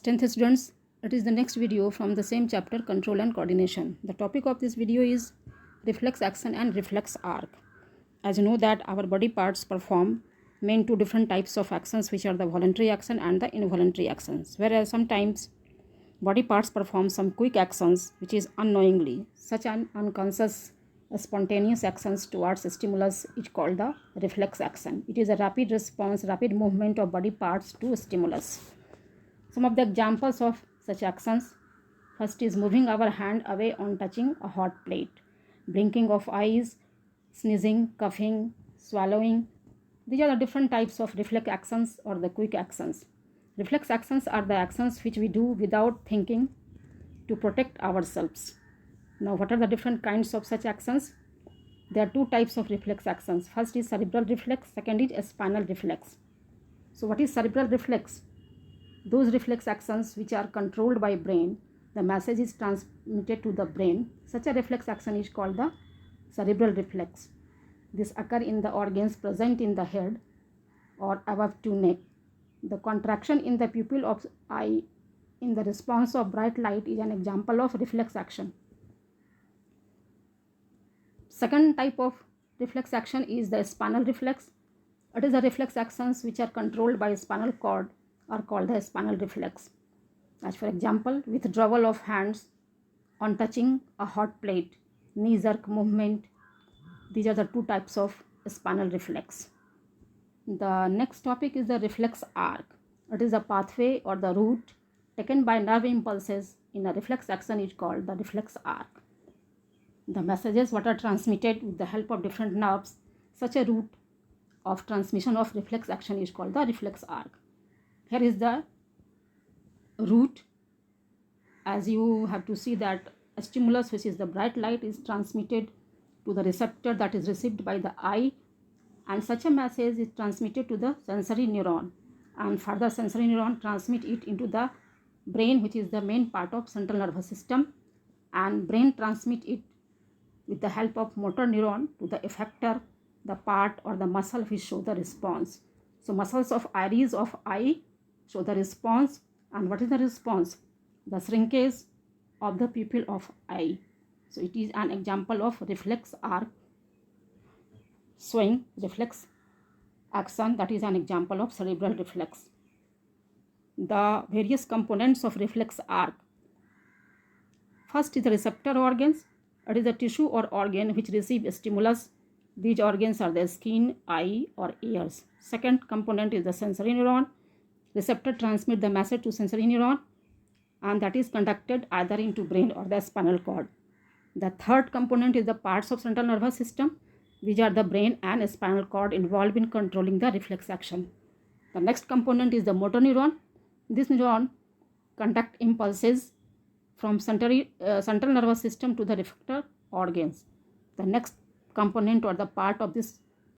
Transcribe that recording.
10th students, it is the next video from the same chapter, control and coordination. The topic of this video is reflex action and reflex arc. As you know that our body parts perform main two different types of actions, which are the voluntary action and the involuntary actions, whereas sometimes body parts perform some quick actions which is unknowingly. Such an unconscious spontaneous actions towards a stimulus is called the reflex action. It is a rapid response, rapid movement of body parts to a stimulus. Some of the examples of such actions: first is moving our hand away on touching a hot plate, blinking of eyes, sneezing, coughing, swallowing. These are the different types of reflex actions or the quick actions. Reflex actions are the actions which we do without thinking to protect ourselves. Now, what are the different kinds of such actions? There are two types of reflex actions. First is cerebral reflex, second is spinal reflex. So what is cerebral reflex? Those reflex actions which are controlled by brain, the message is transmitted to the brain. Such a reflex action is called the cerebral reflex. This occurs in the organs present in the head or above to neck. The contraction in the pupil of eye in the response of bright light is an example of reflex action. Second type of reflex action is the spinal reflex. It is the reflex actions which are controlled by spinal cord are called the spinal reflex. As for example, withdrawal of hands on touching a hot plate, knee jerk movement. These are the two types of spinal reflex. The next topic is the reflex arc. It is a pathway or the route taken by nerve impulses in a reflex action is called the reflex arc. The messages what are transmitted with the help of different nerves, such a route of transmission of reflex action is called the reflex arc. Here is the route. As you have to see that a stimulus, which is the bright light, is transmitted to the receptor that is received by the eye, and such a message is transmitted to the sensory neuron, and further sensory neuron transmit it into the brain, which is the main part of central nervous system, and brain transmit it with the help of motor neuron to the effector, the part or the muscle which show the response. So muscles of iris of eye show the response. And what is the response? The shrinkage of the pupil of eye. So it is an example of reflex arc showing reflex action. That is an example of cerebral reflex. The various components of reflex arc. First is the receptor organs. It is a tissue or organ which receive stimulus. These organs are the skin, eye or ears. Second component is the sensory neuron. Receptor transmit the message to sensory neuron, and that is conducted either into brain or the spinal cord. The third component is the parts of central nervous system. These are the brain and spinal cord involved in controlling the reflex action. The next component is the motor neuron. This neuron conduct impulses from central nervous system to the effector organs. The next component or the part of this